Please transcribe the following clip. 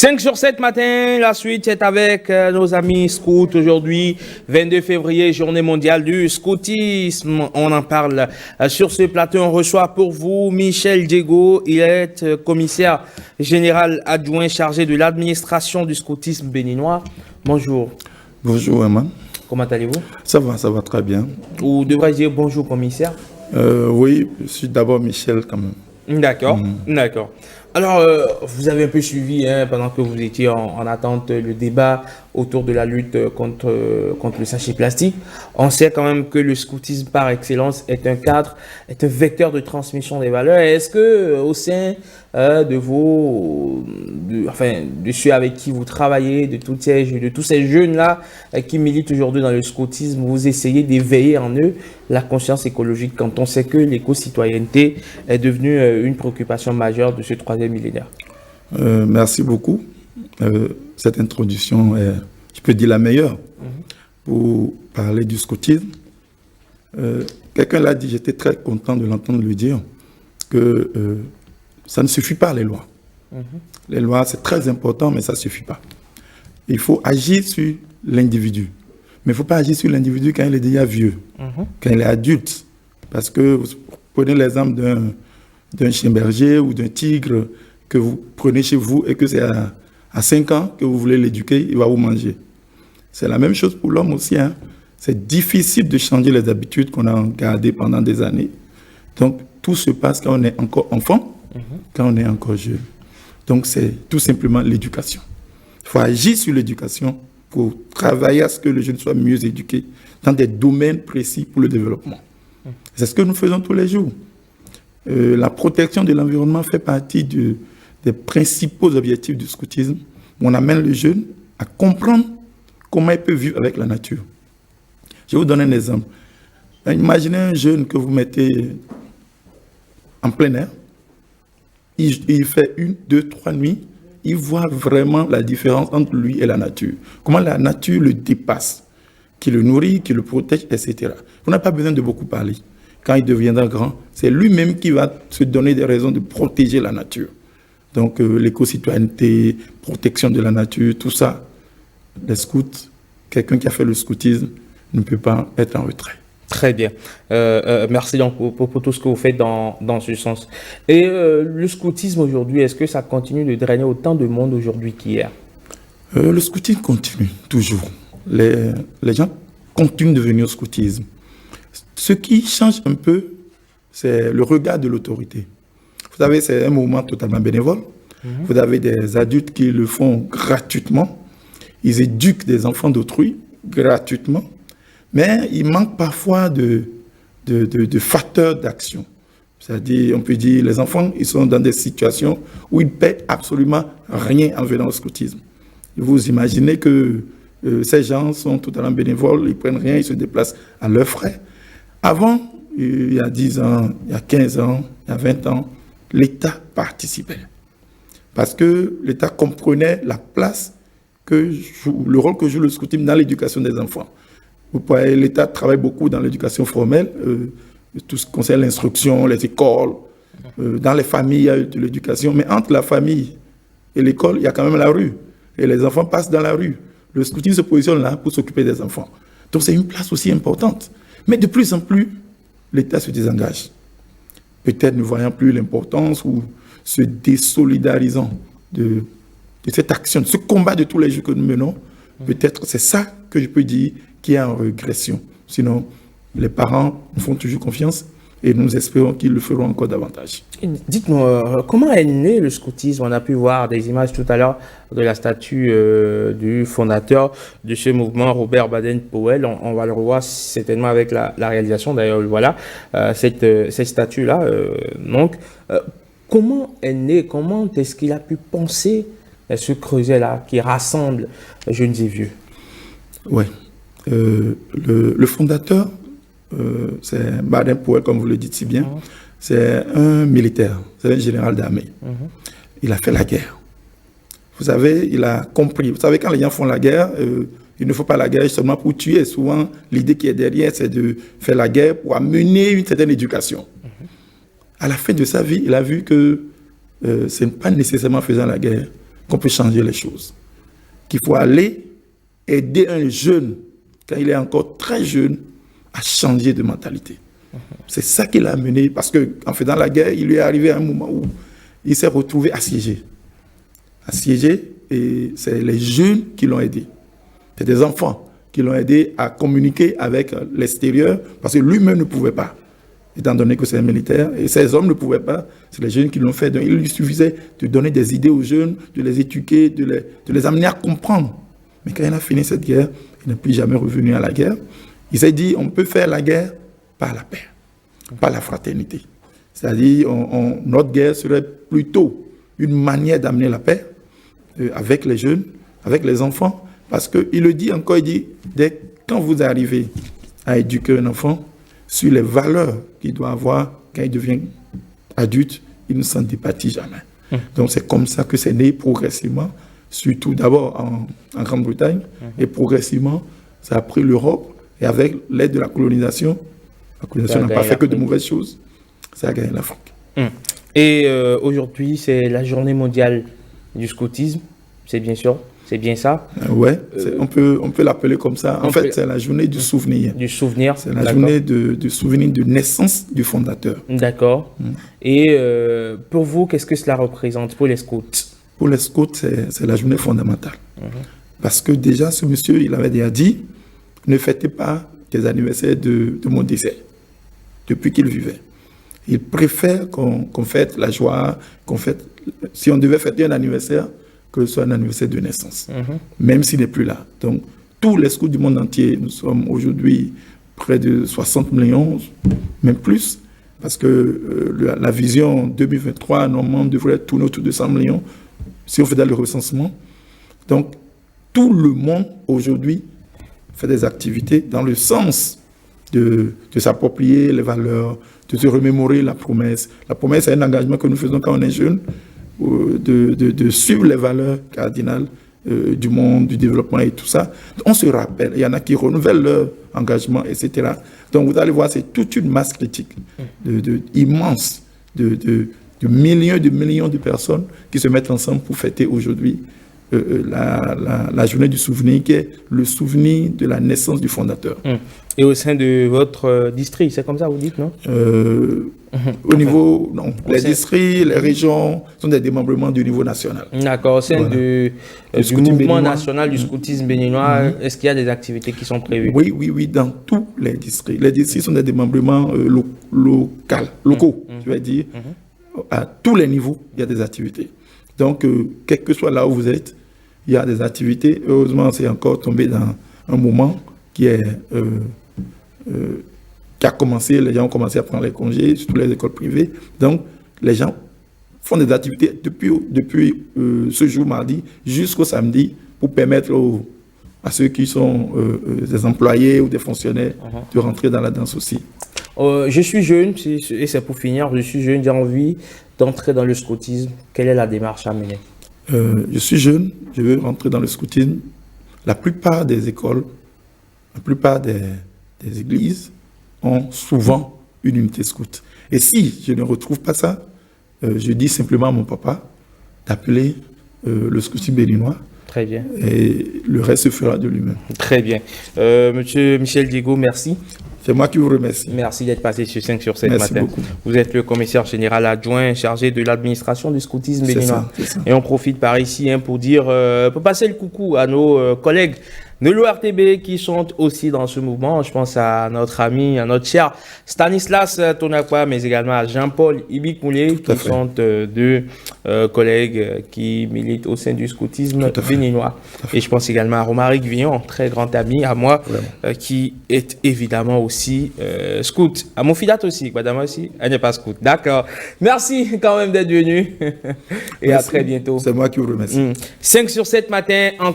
5 sur 7 matin, la suite est avec nos amis scouts aujourd'hui, 22 février, journée mondiale du scoutisme. On en parle sur ce plateau. On reçoit pour vous Michel Diego. Il est commissaire général adjoint chargé de l'administration du scoutisme béninois. Bonjour. Bonjour, Emma. Comment allez-vous? Ça va très bien. Ou devrais-je dire bonjour, commissaire? Oui, je suis d'abord Michel quand même. D'accord, d'accord. Alors, vous avez un peu suivi, pendant que vous étiez en attente, le débat autour de la lutte contre le sachet plastique. On sait quand même que le scoutisme par excellence est un cadre, est un vecteur de transmission des valeurs. Est-ce que au sein de ceux avec qui vous travaillez, de tous ces jeunes-là qui militent aujourd'hui dans le scoutisme, vous essayez d'éveiller en eux la conscience écologique quand on sait que l'éco-citoyenneté est devenue une préoccupation majeure de ce troisième millénaire? Merci beaucoup. Cette introduction est, je peux dire, la meilleure pour parler du scoutisme. Quelqu'un l'a dit, j'étais très content de l'entendre le dire, que ça ne suffit pas les lois. Les lois, c'est très important, mais ça ne suffit pas. Il faut agir sur l'individu. Mais il ne faut pas agir sur l'individu quand il est déjà vieux, quand il est adulte. Parce que vous prenez l'exemple d'un chien berger ou d'un tigre que vous prenez chez vous et que c'est à 5 ans que vous voulez l'éduquer, il va vous manger. C'est la même chose pour l'homme aussi. C'est difficile de changer les habitudes qu'on a gardées pendant des années. Donc, tout se passe quand on est encore enfant, quand on est encore jeune. Donc, c'est tout simplement l'éducation. Il faut agir sur l'éducation pour travailler à ce que le jeune soit mieux éduqué dans des domaines précis pour le développement. C'est ce que nous faisons tous les jours. La protection de l'environnement fait partie des principaux objectifs du scoutisme. On amène le jeune à comprendre comment il peut vivre avec la nature. Je vais vous donner un exemple. Imaginez un jeune que vous mettez en plein air. Il fait 1, 2, 3 nuits. Il voit vraiment la différence entre lui et la nature. Comment la nature le dépasse, qui le nourrit, qui le protège, etc. Vous n'avez pas besoin de beaucoup parler. Quand il deviendra grand, c'est lui-même qui va se donner des raisons de protéger la nature. Donc, l'éco-citoyenneté, protection de la nature, tout ça, les scouts, quelqu'un qui a fait le scoutisme ne peut pas être en retrait. Très bien. Merci donc pour tout ce que vous faites dans ce sens. Et le scoutisme aujourd'hui, est-ce que ça continue de drainer autant de monde aujourd'hui qu'hier? Le scoutisme continue, toujours. Les gens continuent de venir au scoutisme. Ce qui change un peu, c'est le regard de l'autorité. Vous savez, c'est un mouvement totalement bénévole. Vous avez des adultes qui le font gratuitement. Ils éduquent des enfants d'autrui gratuitement. Mais il manque parfois de facteurs d'action. C'est-à-dire, on peut dire, les enfants, ils sont dans des situations où ils ne paient absolument rien en venant au scoutisme. Vous imaginez que ces gens sont totalement bénévoles, ils ne prennent rien, ils se déplacent à leurs frais. Avant, il y a 10 ans, il y a 15 ans, il y a 20 ans, l'État participait. Parce que l'État comprenait la place le rôle que joue le scoutisme dans l'éducation des enfants. L'État travaille beaucoup dans l'éducation formelle, tout ce qui concerne l'instruction, les écoles, dans les familles, il y a de l'éducation. Mais entre la famille et l'école, il y a quand même la rue. Et les enfants passent dans la rue. Le scoutisme se positionne là pour s'occuper des enfants. Donc c'est une place aussi importante. Mais de plus en plus, l'État se désengage. Peut-être ne voyant plus l'importance ou se désolidarisant de cette action, de ce combat de tous les jours que nous menons. Peut-être c'est ça que je peux dire qui est en régression. Sinon, les parents nous font toujours confiance et nous espérons qu'ils le feront encore davantage. Dites-moi, comment est né le scoutisme? On a pu voir des images tout à l'heure de la statue du fondateur de ce mouvement, Robert Baden-Powell. On va le revoir certainement avec la réalisation. D'ailleurs, voilà, cette statue-là. Comment est né, comment est-ce qu'il a pu penser ce creuset-là qui rassemble jeunes et vieux? Oui. Le fondateur, c'est Baden-Powell, comme vous le dites si bien. C'est un militaire, c'est un général d'armée. Il a fait la guerre. Vous savez, il a compris. Vous savez, quand les gens font la guerre, il ne faut pas la guerre seulement pour tuer. Souvent, l'idée qui est derrière, c'est de faire la guerre pour amener une certaine éducation. À la fin de sa vie, il a vu que ce n'est pas nécessairement en faisant la guerre qu'on peut changer les choses. Qu'il faut aller aider un jeune, quand il est encore très jeune, à changer de mentalité. C'est ça qui l'a amené, parce qu'en faisant la guerre, il lui est arrivé un moment où il s'est retrouvé assiégé. Assiégé, et c'est les jeunes qui l'ont aidé. C'est des enfants qui l'ont aidé à communiquer avec l'extérieur, parce que lui-même ne pouvait pas, étant donné que c'est un militaire, et ces hommes ne pouvaient pas, c'est les jeunes qui l'ont fait. Donc il lui suffisait de donner des idées aux jeunes, de les éduquer, de les amener à comprendre. Mais quand il a fini cette guerre, il n'est plus jamais revenu à la guerre. Il s'est dit, on peut faire la guerre par la paix, par la fraternité. C'est-à-dire, notre guerre serait plutôt une manière d'amener la paix avec les jeunes, avec les enfants, parce qu'il le dit encore, il dit, quand vous arrivez à éduquer un enfant sur les valeurs qu'il doit avoir quand il devient adulte, il ne s'en départit jamais. Donc c'est comme ça que c'est né progressivement, surtout d'abord en Grande-Bretagne, et progressivement, ça a pris l'Europe, et avec l'aide de la colonisation n'a pas fait que de mauvaises choses, ça a gagné l'Afrique. Et aujourd'hui, c'est la journée mondiale du scoutisme, c'est bien sûr, c'est bien ça? Ouais, on peut l'appeler comme ça. En fait, c'est la journée du souvenir. Du souvenir. C'est la journée du souvenir de naissance du fondateur. D'accord. Et pour vous, qu'est-ce que cela représente pour les scouts? Pour les scouts, c'est la journée fondamentale. Parce que déjà, ce monsieur, il avait déjà dit, ne fêtez pas les anniversaires de mon décès, depuis qu'il vivait. Il préfère qu'on fête la joie, qu'on fête, si on devait fêter un anniversaire, que ce soit un anniversaire de naissance, même s'il n'est plus là. Donc, tous les scouts du monde entier, nous sommes aujourd'hui près de 60 millions, même plus, parce que la vision 2023, normalement, devrait tourner autour de 100 millions, si on faisait le recensement. Donc, tout le monde, aujourd'hui, fait des activités dans le sens de s'approprier les valeurs, de se remémorer la promesse. La promesse, c'est un engagement que nous faisons quand on est jeune, de suivre les valeurs cardinales du monde, du développement et tout ça. On se rappelle, il y en a qui renouvellent leur engagement, etc. Donc vous allez voir, c'est toute une masse critique immense de millions de personnes qui se mettent ensemble pour fêter aujourd'hui la journée du souvenir, qui est le souvenir de la naissance du fondateur. Et au sein de votre district, c'est comme ça vous dites, non? Au niveau, non. Les districts, les régions sont des démembrements du niveau national. D'accord. Au sein du mouvement national du scoutisme béninois, est-ce qu'il y a des activités qui sont prévues? Oui, dans tous les districts. Les districts sont des démembrements locaux, je vais dire. À tous les niveaux, il y a des activités. Donc, quel que soit là où vous êtes, il y a des activités. Heureusement, c'est encore tombé dans un moment qui a commencé, les gens ont commencé à prendre les congés, surtout les écoles privées. Donc, les gens font des activités depuis ce jour mardi jusqu'au samedi pour permettre à ceux qui sont des employés ou des fonctionnaires de rentrer dans la danse aussi. Je suis jeune, et c'est pour finir, je suis jeune, j'ai envie d'entrer dans le scoutisme. Quelle est la démarche à mener? Je suis jeune, je veux rentrer dans le scoutisme. La plupart des écoles, la plupart des églises ont souvent une unité scout. Et si je ne retrouve pas ça, je dis simplement à mon papa d'appeler le scoutisme béninois. Très bien. Et le reste se fera de lui-même. Très bien. Monsieur Michel Diego, merci. C'est moi qui vous remercie. Merci d'être passé sur 5 sur 7 Merci matin. beaucoup. Vous êtes le commissaire général adjoint chargé de l'administration du scoutisme béninois. C'est ça. Et on profite par ici pour passer le coucou à nos collègues de l'ORTB qui sont aussi dans ce mouvement. Je pense à notre ami, à notre cher Stanislas Tonakwa, mais également à Jean-Paul Ibikoulé, qui sont deux collègues qui militent au sein du scoutisme béninois. Et je pense également à Romaric Villon, très grand ami à moi, qui est évidemment aussi scout. À mon filat aussi, madame aussi, elle n'est pas scout. D'accord. Merci quand même d'être venu. Et merci. À très bientôt. C'est moi qui vous remercie. 5 sur 7 matin, encore.